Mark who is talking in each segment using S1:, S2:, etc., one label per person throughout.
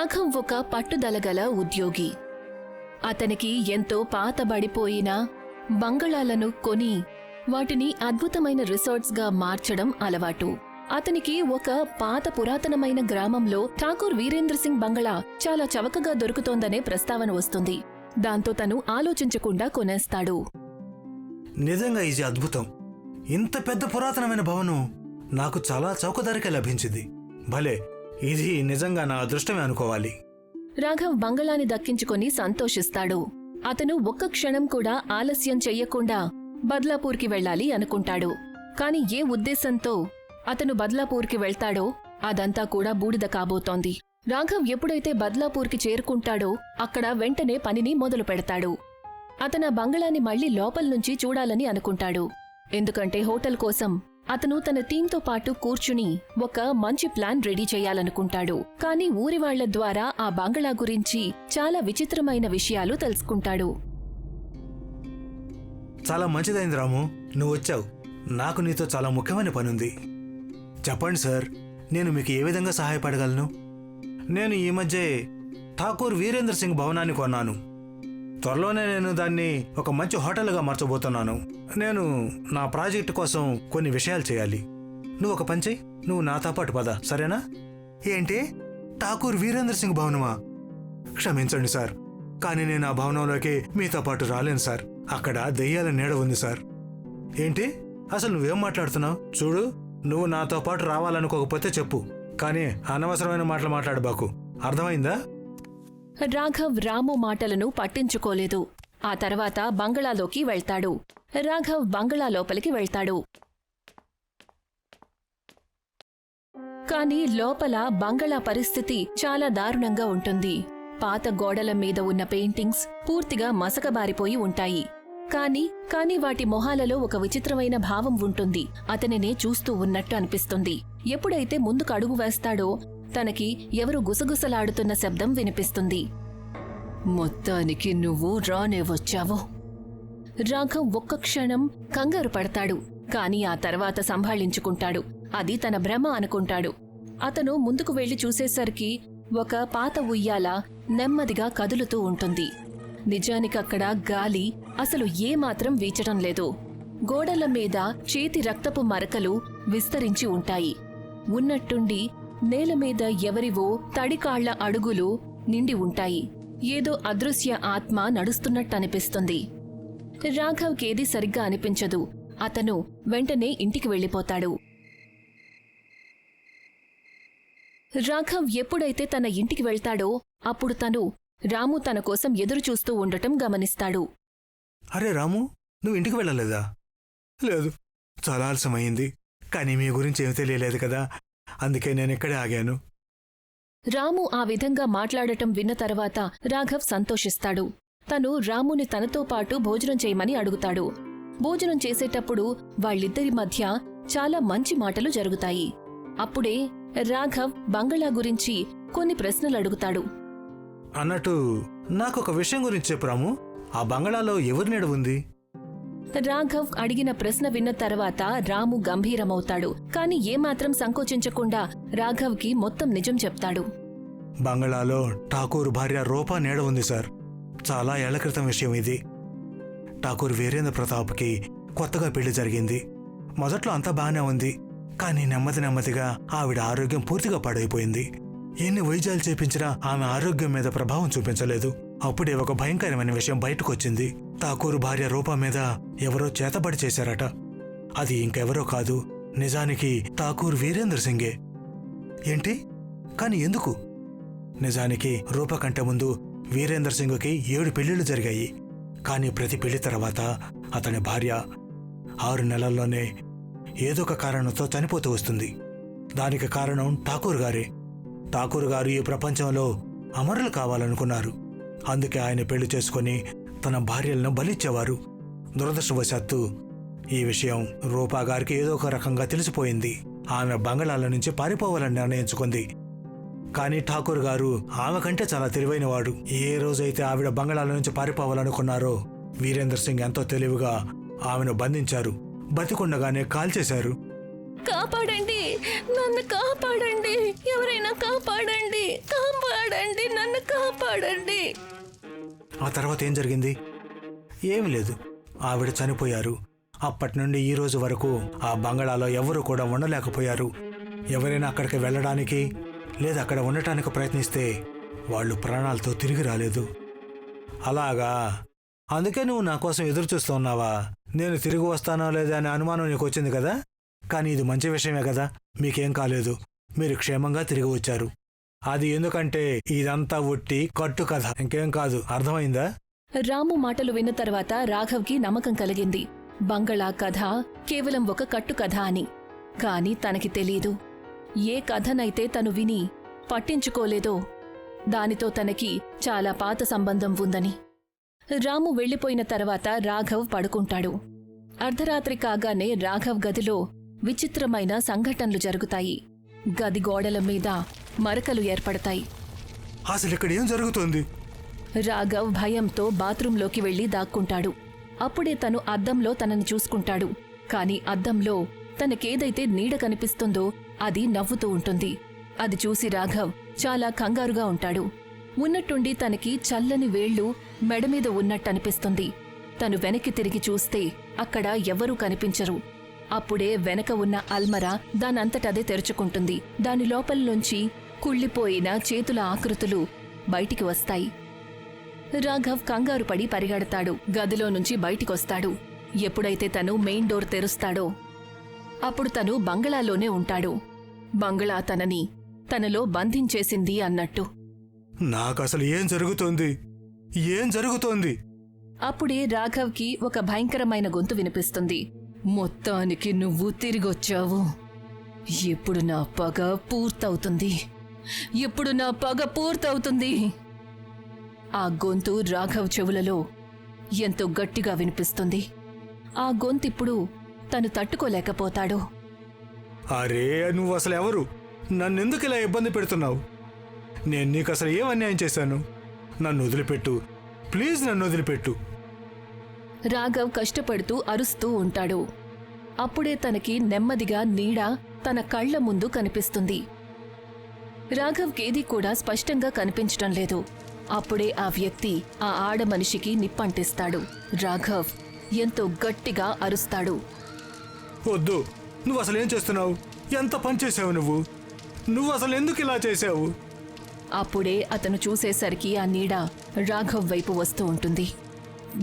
S1: రాఘవ్ ఒక పట్టుదలగల ఉద్యోగి. అతనికి ఎంతో పాతబడిపోయిన బంగళాలను కొని వాటిని అద్భుతమైన రిసార్ట్స్గా మార్చడం అలవాటు. అతనికి ఒక పాత పురాతనమైన గ్రామంలో ఠాకూర్ వీరేంద్ర సింగ్ బంగళా చాలా చవకగా దొరుకుతోందనే ప్రస్తావన వస్తుంది. దాంతో తను ఆలోచించకుండా కొనేస్తాడు.
S2: నిజంగా ఇది అద్భుతం. ఇంత పెద్ద పురాతనమైన భవనం నాకు చాలా చౌక ధరకే లభించింది. భలే, ఇది నిజంగా నా అదృష్టమే అనుకోవాలి.
S1: రాఘవ్ బంగళాని దక్కించుకొని సంతోషిస్తాడు. అతను ఒక్క క్షణం కూడా ఆలస్యం చెయ్యకుండా బద్లాపూర్కి వెళ్లాలి అనుకుంటాడు. కాని ఏ ఉద్దేశంతో అతను బద్లాపూర్కి వెళ్తాడో అదంతా కూడా బూడిద కాబోతోంది. రాఘవ్ ఎప్పుడైతే బద్లాపూర్కి చేరుకుంటాడో అక్కడ వెంటనే పనిని మొదలు పెడతాడు. అతను ఆ బంగళాని మళ్లీ లోపల్నుంచి చూడాలని అనుకుంటాడు. ఎందుకంటే హోటల్ కోసం అతను తన టీంతో పాటు కూర్చుని ఒక మంచి ప్లాన్ రెడీ చేయాలనుకుంటాడు. కాని ఊరివాళ్ల ద్వారా ఆ బంగళా గురించి చాలా విచిత్రమైన విషయాలు తెలుసుకుంటాడు.
S2: చాలా మంచిదైంది రాము, నువ్వు వచ్చావు. నాకు నీతో చాలా ముఖ్యమైన పనుంది. చెప్పండి సార్, నేను మీకు ఏ విధంగా సహాయపడగలను? నేను ఈ మధ్య ఠాకూర్ వీరేంద్ర సింగ్ భవనాన్ని కొన్నాను. త్వరలోనే నేను దాన్ని ఒక మంచి హోటల్గా మార్చబోతున్నాను. నేను నా ప్రాజెక్టు కోసం కొన్ని విషయాలు చేయాలి. నువ్వు ఒక పని చెయ్యి, నువ్వు నాతో పాటు పద, సరేనా? ఏంటి, ఠాకూర్ వీరేంద్ర సింగ్ భవనమా? క్షమించండి సార్, కానీ నేను ఆ భవనంలోకి మీతో పాటు రాలేను సార్. అక్కడ దెయ్యాల నీడ ఉంది సార్. ఏంటి, అసలు నువ్వేం మాట్లాడుతున్నావు? చూడు, నువ్వు నాతో పాటు రావాలనుకోకపోతే చెప్పు, కానీ అనవసరమైన మాటలు మాట్లాడబాకు, అర్థమైందా?
S1: రాఘవ్ రాము మాటలను పట్టించుకోలేదు. ఆ తర్వాత బంగళాలోకి వెళ్తాడు. రాఘవ్ బంగళా లోపలికి వెళ్తాడు. కాని లోపల బంగళా పరిస్థితి చాలా దారుణంగా ఉంటుంది. పాత గోడల మీద ఉన్న పెయింటింగ్స్ పూర్తిగా మసకబారిపోయి ఉంటాయి. కాని వాటి మొహాలలో ఒక విచిత్రమైన భావం ఉంటుంది. అతనినే చూస్తూ ఉన్నట్టు అనిపిస్తుంది. ఎప్పుడైతే ముందుకు అడుగు వేస్తాడో తనకి ఎవరు గుసగుసలాడుతున్న శబ్దం వినిపిస్తుంది. మొత్తానికి నువ్వు రానే వచ్చావు. రాఘవ్ ఒక్క క్షణం కంగారు పడతాడు. కాని ఆ తర్వాత సంభాళించుకుంటాడు. అది తన భ్రమ అనుకుంటాడు. అతను ముందుకు వెళ్లి చూసేసరికి ఒక పాత ఉయ్యాల నెమ్మదిగా కదులుతూ ఉంటుంది. నిజానికక్కడ గాలి అసలు ఏమాత్రం వీచడం లేదు. గోడల మీద చేతి రక్తపు మరకలు విస్తరించి ఉంటాయి. ఉన్నట్టుండి నేల మీద ఎవరివో తడికాళ్ల అడుగులు నిండి ఉంటాయి. ఏదో అదృశ్య ఆత్మ నడుస్తున్నట్టనిపిస్తుంది. రాఘవ్కేది సరిగ్గా అనిపించదు. అతను వెంటనే ఇంటికి వెళ్ళిపోతాడు. రాఘవ్ ఎప్పుడైతే తన ఇంటికి వెళ్తాడో అప్పుడు తను రాము తన కోసం ఎదురుచూస్తూ ఉండటం గమనిస్తాడు.
S2: అరే రాము, నువ్వు ఇంటికి వెళ్ళలేదా? లేదు, చాలా ఆలస్యమైంది. కానీ మీ గురించి ఏమీ తెలియలేదు కదా, అందుకే నేను ఇక్కడే ఆగాను.
S1: రాము ఆ విధంగా మాట్లాడటం విన్న తర్వాత రాఘవ్ సంతోషిస్తాడు. తను రాముని తనతో పాటు భోజనం చేయమని అడుగుతాడు. భోజనం చేసేటప్పుడు వాళ్ళిద్దరి మధ్య చాలా మంచి మాటలు జరుగుతాయి. అప్పుడే రాఘవ్ బంగళా గురించి కొన్ని ప్రశ్నలు అడుగుతాడు.
S2: అన్నట్టు నాకొక విషయం గురించి చెప్పు రాము, ఆ బంగళాలో ఎవరి నీడ ఉంది?
S1: రాఘవ్ అడిగిన ప్రశ్న విన్న తర్వాత రాము గంభీరమవుతాడు. కాని ఏమాత్రం సంకోచించకుండా రాఘవ్కి మొత్తం నిజం చెప్తాడు.
S2: బంగళాలో ఠాకూర్ భార్య రూపా నీడ ఉంది సార్. చాలా ఏళ్ల క్రితం విషయం ఇది. ఠాకూర్ వీరేంద్ర ప్రతాప్కి కొత్తగా పెళ్లి జరిగింది. మొదట్లో అంతా బాగానే ఉంది. కానీ నెమ్మదిగా ఆవిడ ఆరోగ్యం పూర్తిగా పాడైపోయింది. ఎన్ని వైద్యాలు చేపించినా ఆమె ఆరోగ్యం మీద ప్రభావం చూపించలేదు. అప్పుడే ఒక భయంకరమైన విషయం బయటకొచ్చింది. ఠాకూర్ భార్య రూపా మీద ఎవరో చేతబడి చేశారట. అది ఇంకెవరో కాదు, నిజానికి ఠాకూర్ వీరేంద్ర సింగే. ఏంటి? కాని ఎందుకు? నిజానికి రూప కంటే ముందు వీరేంద్ర సింగ్కి 7 పెళ్లిళ్లు జరిగాయి. కానీ ప్రతి పెళ్లి తర్వాత అతని భార్య 6 నెలల్లోనే ఏదో ఒక కారణంతో చనిపోతూ వస్తుంది. దానికి కారణం ఠాకూర్ గారే. ఠాకూర్ గారు ఈ ప్రపంచంలో అమరులు కావాలనుకున్నారు. అందుకే ఆయన పెళ్లి చేసుకుని తన భార్యలను బలిచ్చేవారు. దురదృష్టవశాత్తు ఈ విషయం రూపా గారికి ఏదో ఒక రకంగా తెలిసిపోయింది. ఆమె బంగళాల నుంచి పారిపోవాలని నిర్ణయించుకుంది. కానీ ఠాకూర్ గారు ఆమె కంటే చాలా తెలివైనవాడు. ఏ రోజైతే ఆవిడ బంగళాల నుంచి పారిపోవాలనుకున్నారో వీరేంద్ర సింగ్ ఎంతో తెలివిగా ఆమెను బంధించారు. బతికుండగానే కాల్చేశారు.
S1: కాపాడండి, నన్ను కాపాడండి, ఎవరైనా కాపాడండి, కాపాడండి, నన్ను కాపాడండి.
S2: ఆ తర్వాత ఏం జరిగింది? ఏమీ లేదు, ఆవిడ చనిపోయారు. అప్పటి నుండి ఈ రోజు వరకు ఆ బంగళాలో ఎవరు కూడా ఉండలేకపోయారు. ఎవరైనా అక్కడికి వెళ్ళడానికి లేదా అక్కడ ఉండటానికి ప్రయత్నిస్తే వాళ్ళు ప్రాణాలతో తిరిగి రాలేదు. అలాగా, అందుకే నువ్వు నా కోసం ఎదురు చూస్తూ ఉన్నావా? నేను తిరిగి వస్తానో లేదా అనే అనుమానం నీకు వచ్చింది కదా. కానీ ఇది మంచి విషయమే కదా, మీకేం కాలేదు, మీరు క్షేమంగా తిరిగి వచ్చారు. అది ఎందుకంటే ఇదంతా ఒట్టి కట్టు కథ, ఇంకేం కాదు. అర్థమైందా?
S1: రాము మాటలు విన్న తర్వాత రాఘవ్కి నమ్మకం కలిగింది బంగళా కథ కేవలం ఒక కట్టు కథ అని. కాని తనకి తెలీదు, ఏ కథనైతే తను విని పట్టించుకోలేదో దానితో తనకి చాలా పాత సంబంధం ఉందని. రాము వెళ్లిపోయిన తర్వాత రాఘవ్ పడుకుంటాడు. అర్ధరాత్రి కాగానే రాఘవ్ గదిలో విచిత్రమైన సంఘటనలు జరుగుతాయి. గది గోడల మీద మరకలు ఏర్పడతాయి.
S2: అసలు ఇక్కడ ఏం జరుగుతుంది?
S1: రాఘవ్ భయంతో బాత్రూంలోకి వెళ్లి దాక్కుంటాడు. అప్పుడే తను అద్దంలో తనని చూసుకుంటాడు. కాని అద్దంలో తనకేదైతే నీడ కనిపిస్తుందో అది నవ్వుతూ ఉంటుంది. అది చూసి రాఘవ్ చాలా కంగారుగా ఉంటాడు. ఉన్నట్టుండి తనకి చల్లని వేళ్లు మెడమీద ఉన్నట్టనిపిస్తుంది. తను వెనక్కి తిరిగి చూస్తే అక్కడ ఎవరూ కనిపించరు. అప్పుడే వెనక ఉన్న అల్మరా దానంతటదే తెరుచుకుంటుంది. దాని లోపల్లోంచి కుళ్ళిపోయిన చేతుల ఆకృతులు బయటికి వస్తాయి. రాఘవ్ కంగారు పడి పరిగెడతాడు. గదిలో నుంచి బయటికొస్తాడు. ఎప్పుడైతే తను మెయిన్ డోర్ తెరుస్తాడో అప్పుడు తను బంగళాలోనే ఉంటాడు. బంగళా తనని తనలో బంధించేసింది అన్నట్టు.
S2: నాకసలు ఏం జరుగుతోంది? ఏం జరుగుతోంది?
S1: అప్పుడే రాఘవ్కి ఒక భయంకరమైన గొంతు వినిపిస్తుంది. మొత్తానికి నువ్వు తిరిగొచ్చావు. ఇప్పుడు నా పగ పూర్తవుతుంది. ఇప్పుడు నా పగ పూర్తవుతుంది. ఆ గొంతు రాఘవ్ చెవులలో ఎంతో గట్టిగా వినిపిస్తుంది. ఆ గొంతిప్పుడు తను తట్టుకోలేకపోతాడు.
S2: అరే, నువ్వు అసలు ఎవరు? నన్నెందుకు ఇలా ఇబ్బంది పెడుతున్నావు? నేను నీకు అసలు ఏం అన్యాయం చేశాను? నన్ను వదిలిపెట్టు, ప్లీజ్, నన్ను వదిలిపెట్టు.
S1: రాఘవ్ కష్టపడుతూ అరుస్తూ ఉంటాడు. అప్పుడే తనకి నెమ్మదిగా నీడ తన కళ్ల ముందు కనిపిస్తుంది. రాఘవ్కేదీ కూడా స్పష్టంగా కనిపించటం లేదు. అప్పుడే ఆ వ్యక్తి ఆ ఆడమనిషికి నిప్పంటిస్తాడు. రాఘవ్ ఎంతో గట్టిగా అరుస్తాడు.
S2: వద్దు, నువ్వు అసలు ఏం చేస్తున్నావు? ఎంత పని చేసావు నువ్వు? నువ్వు అసలు ఎందుకు ఇలా చేశావు?
S1: అప్పుడే అతను చూసేసరికి ఆ నీడ రాఘవ్ వైపు వస్తూ ఉంటుంది.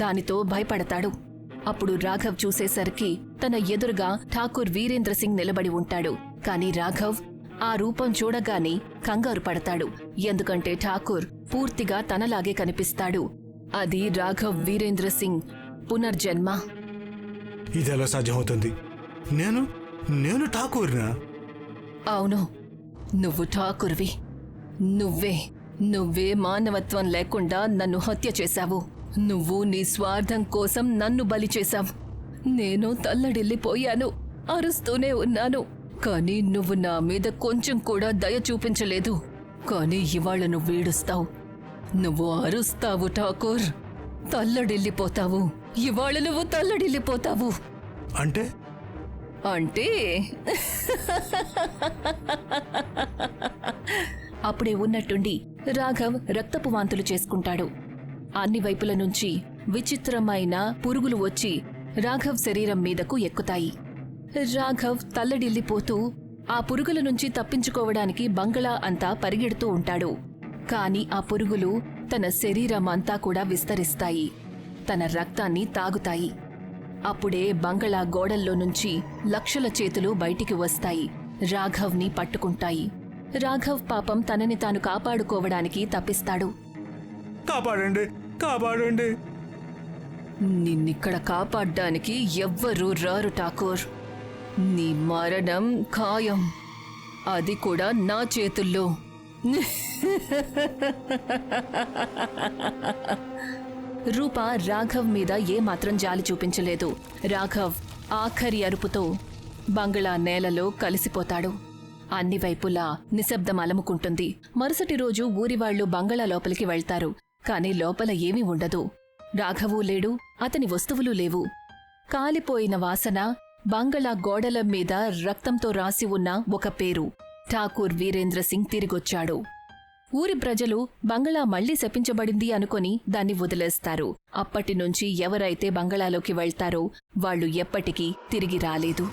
S1: దానితో భయపడతాడు. అప్పుడు రాఘవ్ చూసేసరికి తన ఎదురుగా ఠాకూర్ వీరేంద్ర సింగ్ నిలబడి ఉంటాడు. కాని రాఘవ్ ఆ రూపం చూడగానే కంగారు పడతాడు. ఎందుకంటే ఠాకూర్ పూర్తిగా తనలాగే కనిపిస్తాడు. అది రాఘవ్ వీరేంద్ర సింగ్ పునర్జన్మ.
S2: ఇదెలా సాధ్యమవుతుంది? నేను ఠాకూర్నా?
S1: అవును, నువ్వు ఠాకూర్వి. నువ్వే మానవత్వం లేకుండా నన్ను హత్య చేశావు. నువ్వు నీ స్వార్థం కోసం నన్ను బలి చేశావు. నేను తల్లడిల్లిపోయాను, అరుస్తూనే ఉన్నాను. కానీ నువ్వు నా మీద కొంచెం కూడా దయ చూపించలేదు. కానీ ఇవాళ నువ్వు ఏడుస్తావు, నువ్వు అరుస్తావు ఠాకూర్, తల్లడిల్లిపోతావు. ఇవాళ నువ్వు తల్లడిల్లిపోతావు.
S2: అంటే
S1: అప్పుడే ఉన్నట్టుండి రాఘవ్ రక్తపు వాంతులు చేసుకుంటాడు. అన్ని వైపుల నుంచి విచిత్రమైన పురుగులు వచ్చి రాఘవ్ శరీరం మీదకు ఎక్కుతాయి. రాఘవ్ తల్లడిల్లిపోతూ ఆ పురుగుల నుంచి తప్పించుకోవడానికి బంగళా అంతా పరిగెడుతూ ఉంటాడు. కాని ఆ పురుగులు తన శరీరమంతా కూడా విస్తరిస్తాయి, తన రక్తాన్ని తాగుతాయి. అప్పుడే బంగళా గోడల్లో నుంచి లక్షల చేతులు బయటికి వస్తాయి, రాఘవ్ని పట్టుకుంటాయి. రాఘవ్ పాపం తనని తాను కాపాడుకోవడానికి తప్పిస్తాడు.
S2: కాపాడండి, కాపాడండి.
S1: నిన్నిక్కడ కాపాడ్డానికి ఎవ్వరూ రారు ఠాకూర్. నీ మరణం ఖాయం, అది కూడా నా చేతుల్లో. రూప రాఘవ్ మీద ఏమాత్రం జాలి చూపించలేదు. రాఘవ్ ఆఖరి అరుపుతో బంగళా నేలలో కలిసిపోతాడు. అన్ని వైపులా నిశ్శబ్దం అలముకుంటుంది. మరుసటి రోజు ఊరివాళ్లు బంగళా లోపలికి వెళ్తారు. కాని లోపల ఏమీ ఉండదు. రాఘవూ లేడు, అతని వస్తువులు లేవు. కాలిపోయిన వాసన బంగళా గోడల మీద రక్తంతో రాసి ఉన్న ఒక పేరు. ఠాకూర్ వీరేంద్ర సింగ్ తిరిగొచ్చాడు. ఊరి ప్రజలు బంగళా మళ్లీ శపించబడింది అనుకుని దాన్ని వదిలేస్తారు. అప్పటినుంచి ఎవరైతే బంగళాలోకి వెళ్తారో వాళ్లు ఎప్పటికీ తిరిగి రాలేదు.